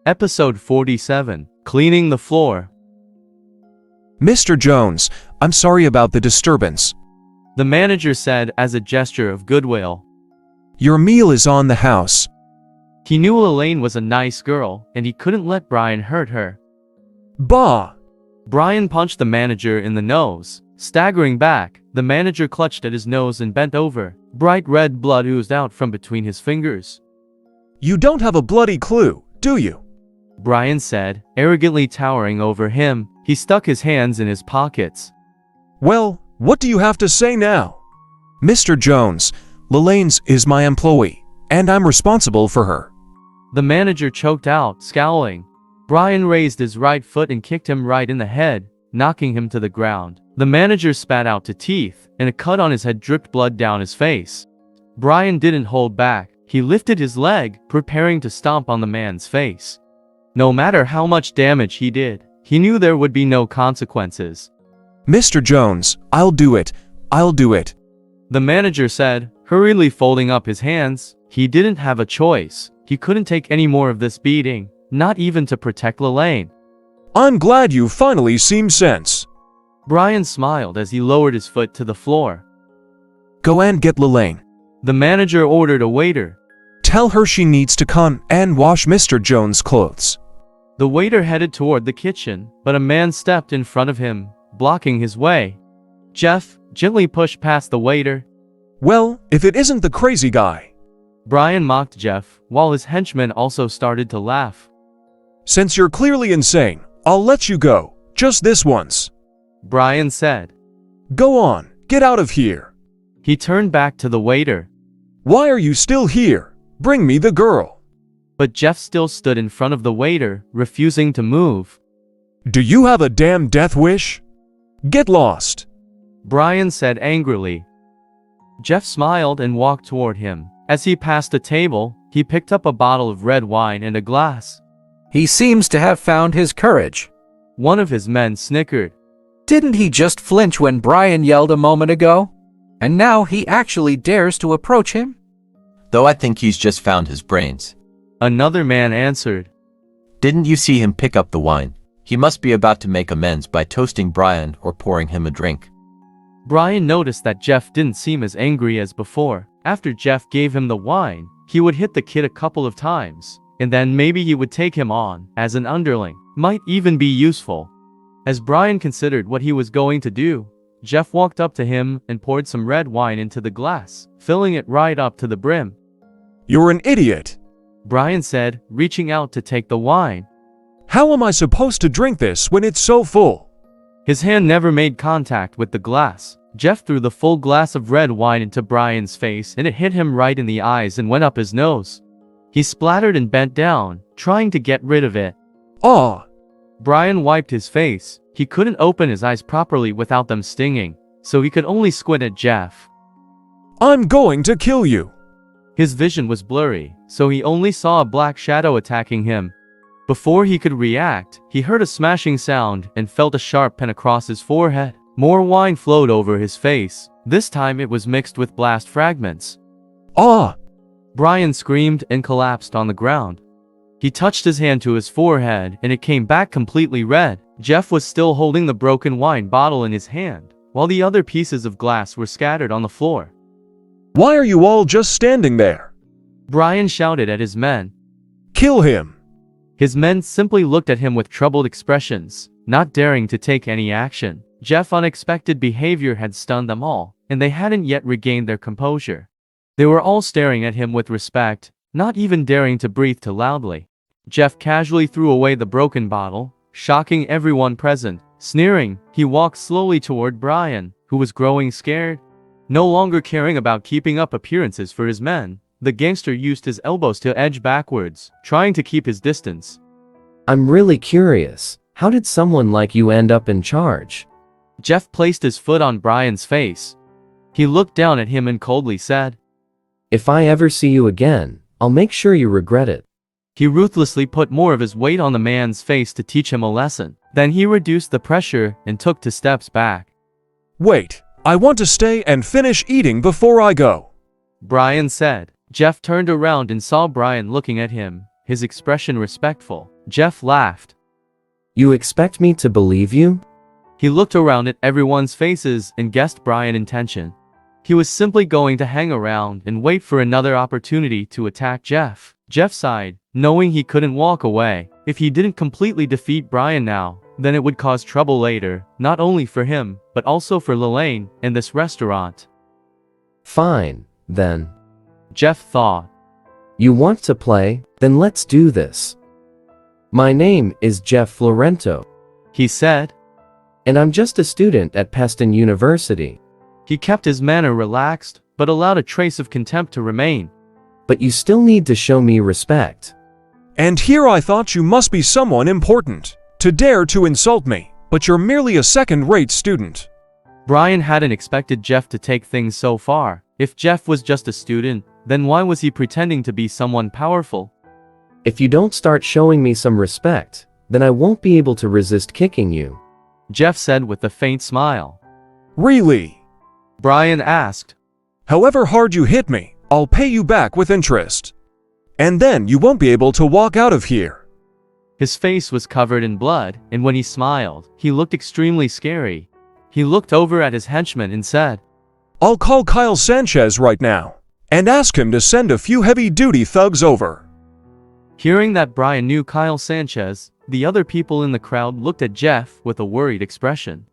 Episode 47, Cleaning the Floor. Mr. Jones, I'm sorry about the disturbance. The manager said as a gesture of goodwill. Your meal is on the house. He knew Elaine was a nice girl, and he couldn't let Brian hurt her. Bah! Brian punched the manager in the nose. Staggering back, the manager clutched at his nose and bent over. Bright red blood oozed out from between his fingers. You don't have a bloody clue, do you? Brian said, arrogantly towering over him. He stuck his hands in his pockets. Well, what do you have to say now? Mr. Jones, Lelaine is my employee, and I'm responsible for her. The manager choked out, scowling. Brian raised his right foot and kicked him right in the head, knocking him to the ground. The manager spat out to teeth, and a cut on his head dripped blood down his face. Brian didn't hold back. He lifted his leg, preparing to stomp on the man's face. No matter how much damage he did, he knew there would be no consequences. Mr. Jones, I'll do it. I'll do it. The manager said, hurriedly folding up his hands. He didn't have a choice. He couldn't take any more of this beating, not even to protect Lelaine. I'm glad you finally seen sense. Brian smiled as he lowered his foot to the floor. Go and get Lelaine. The manager ordered a waiter. Tell her she needs to come and wash Mr. Jones' clothes. The waiter headed toward the kitchen, but a man stepped in front of him, blocking his way. Jeff gently pushed past the waiter. Well, if it isn't the crazy guy. Brian mocked Jeff, while his henchmen also started to laugh. Since you're clearly insane, I'll let you go, just this once. Brian said. Go on, get out of here. He turned back to the waiter. Why are you still here? Bring me the girl. But Jeff still stood in front of the waiter, refusing to move. Do you have a damn death wish? Get lost. Brian said angrily. Jeff smiled and walked toward him. As he passed a table, he picked up a bottle of red wine and a glass. He seems to have found his courage. One of his men snickered. Didn't he just flinch when Brian yelled a moment ago? And now he actually dares to approach him? Though I think he's just found his brains. Another man answered. Didn't you see him pick up the wine? He must be about to make amends by toasting Brian or pouring him a drink. Brian noticed that Jeff didn't seem as angry as before. After Jeff gave him the wine, he would hit the kid a couple of times, and then maybe he would take him on as an underling. Might even be useful. As Brian considered what he was going to do, Jeff walked up to him and poured some red wine into the glass, filling it right up to the brim. You're an idiot, Brian said, reaching out to take the wine. How am I supposed to drink this when it's so full? His hand never made contact with the glass. Jeff threw the full glass of red wine into Brian's face and it hit him right in the eyes and went up his nose. He splattered and bent down, trying to get rid of it. Ah! Brian wiped his face. He couldn't open his eyes properly without them stinging, so he could only squint at Jeff. I'm going to kill you. His vision was blurry, so he only saw a black shadow attacking him. Before he could react, he heard a smashing sound and felt a sharp pen across his forehead. More wine flowed over his face. This time it was mixed with blast fragments. Ah! Brian screamed and collapsed on the ground. He touched his hand to his forehead and it came back completely red. Jeff was still holding the broken wine bottle in his hand, while the other pieces of glass were scattered on the floor. Why are you all just standing there? Brian shouted at his men. Kill him! His men simply looked at him with troubled expressions, not daring to take any action. Jeff's unexpected behavior had stunned them all, and they hadn't yet regained their composure. They were all staring at him with respect, not even daring to breathe too loudly. Jeff casually threw away the broken bottle, shocking everyone present. Sneering, he walked slowly toward Brian, who was growing scared. No longer caring about keeping up appearances for his men, the gangster used his elbows to edge backwards, trying to keep his distance. I'm really curious. How did someone like you end up in charge? Jeff placed his foot on Brian's face. He looked down at him and coldly said, If I ever see you again, I'll make sure you regret it. He ruthlessly put more of his weight on the man's face to teach him a lesson. Then he reduced the pressure and took 2 steps back. Wait, I want to stay and finish eating before I go, Brian said. Jeff turned around and saw Brian looking at him. his expression respectful. Jeff laughed. You expect me to believe you? He looked around at everyone's faces and guessed Brian's intention. He was simply going to hang around and wait for another opportunity to attack Jeff. Jeff sighed, knowing he couldn't walk away. If he didn't completely defeat Brian now, then it would cause trouble later, not only for him, but also for Lelaine and this restaurant. Fine, then. Jeff thought. You want to play? Then let's do this. My name is Jeff Florento. He said. And I'm just a student at Peston University. He kept his manner relaxed, but allowed a trace of contempt to remain. But you still need to show me respect. And here I thought you must be someone important to dare to insult me, but you're merely a second-rate student. Brian hadn't expected Jeff to take things so far. If Jeff was just a student, then why was he pretending to be someone powerful? If you don't start showing me some respect, then I won't be able to resist kicking you. Jeff said with a faint smile. Really? Brian asked. However hard you hit me, I'll pay you back with interest. And then you won't be able to walk out of here. His face was covered in blood, and when he smiled, he looked extremely scary. He looked over at his henchman and said, I'll call Kyle Sanchez right now, and ask him to send a few heavy-duty thugs over. Hearing that Brian knew Kyle Sanchez, the other people in the crowd looked at Jeff with a worried expression.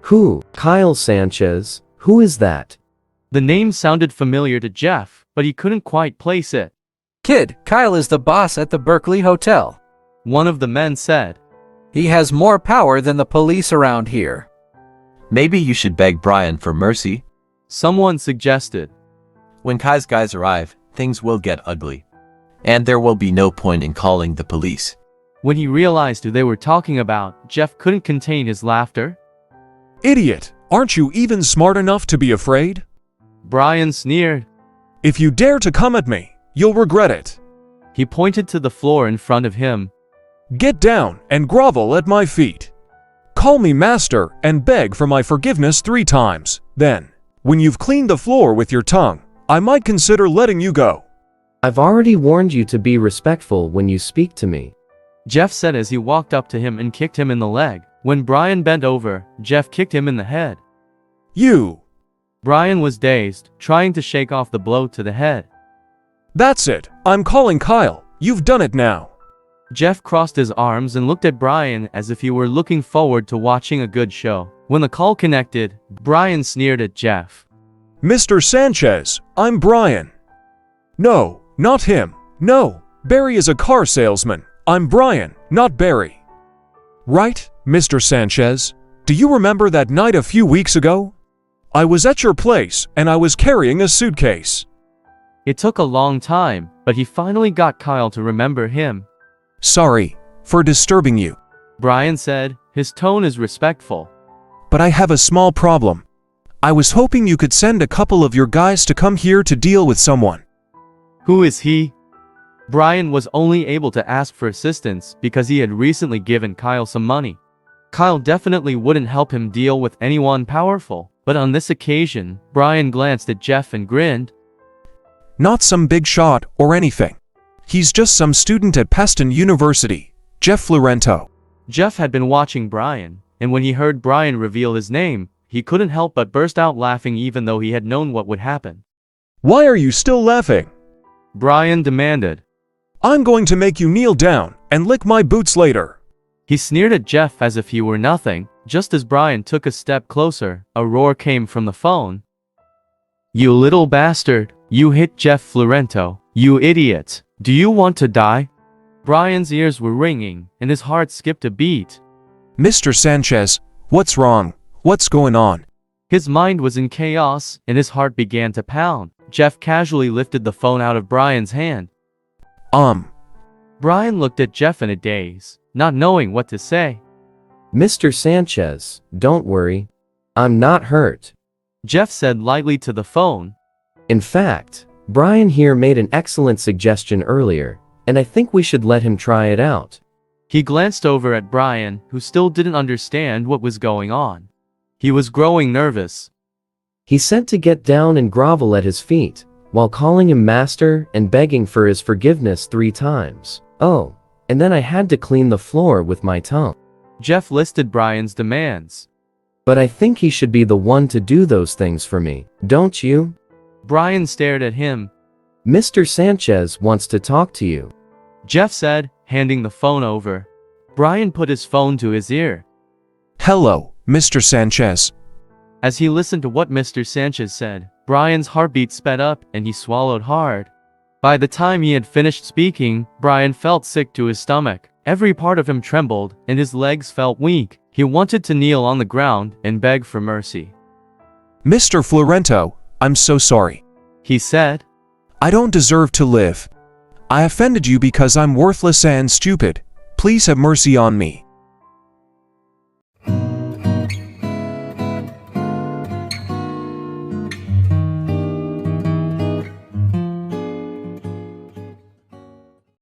Who? Kyle Sanchez? Who is that? The name sounded familiar to Jeff, but he couldn't quite place it. Kid, Kyle is the boss at the Berkeley Hotel. One of the men said. He has more power than the police around here. Maybe you should beg Brian for mercy. Someone suggested. When Kai's guys arrive, things will get ugly. And there will be no point in calling the police. When he realized who they were talking about, Jeff couldn't contain his laughter. Idiot, aren't you even smart enough to be afraid? Brian sneered. If you dare to come at me, you'll regret it. He pointed to the floor in front of him. Get down and grovel at my feet. Call me master and beg for my forgiveness 3 times. Then, when you've cleaned the floor with your tongue, I might consider letting you go. I've already warned you to be respectful when you speak to me. Jeff said as he walked up to him and kicked him in the leg. When Brian bent over, Jeff kicked him in the head. You! Brian was dazed, trying to shake off the blow to the head. That's it. I'm calling Kyle. You've done it now. Jeff crossed his arms and looked at Brian as if he were looking forward to watching a good show. When the call connected, Brian sneered at Jeff. Mr. Sanchez, I'm Brian. No, not him. No, Barry is a car salesman. I'm Brian, not Barry. Right, Mr. Sanchez? Do you remember that night a few weeks ago? I was at your place, and I was carrying a suitcase. It took a long time, but he finally got Kyle to remember him. Sorry for disturbing you. Brian said, his tone is respectful. But I have a small problem. I was hoping you could send a couple of your guys to come here to deal with someone. Who is he? Brian was only able to ask for assistance because he had recently given Kyle some money. Kyle definitely wouldn't help him deal with anyone powerful, but on this occasion, Brian glanced at Jeff and grinned. Not some big shot or anything. He's just some student at Peston University, Jeff Florento. Jeff had been watching Brian, and when he heard Brian reveal his name, he couldn't help but burst out laughing even though he had known what would happen. Why are you still laughing? Brian demanded. I'm going to make you kneel down and lick my boots later. He sneered at Jeff as if he were nothing. Just as Brian took a step closer, a roar came from the phone. You little bastard, you hit Jeff Florento, you idiot. Do you want to die? Brian's ears were ringing, and his heart skipped a beat. Mr. Sanchez, what's wrong? What's going on? His mind was in chaos, and his heart began to pound. Jeff casually lifted the phone out of Brian's hand. Brian looked at Jeff in a daze, not knowing what to say. Mr. Sanchez, don't worry. I'm not hurt. Jeff said lightly to the phone. In fact, Brian here made an excellent suggestion earlier, and I think we should let him try it out. He glanced over at Brian, who still didn't understand what was going on. He was growing nervous. He said to get down and grovel at his feet, while calling him master and begging for his forgiveness 3 times. Oh, and then I had to clean the floor with my tongue. Jeff listed Brian's demands. But I think he should be the one to do those things for me, don't you? Brian stared at him. Mr. Sanchez wants to talk to you. Jeff said, handing the phone over. Brian put his phone to his ear. Hello, Mr. Sanchez. As he listened to what Mr. Sanchez said, Brian's heartbeat sped up and he swallowed hard. By the time he had finished speaking, Brian felt sick to his stomach. Every part of him trembled and his legs felt weak. He wanted to kneel on the ground and beg for mercy. Mr. Florento, I'm so sorry. He said, I don't deserve to live. I offended you because I'm worthless and stupid. Please have mercy on me.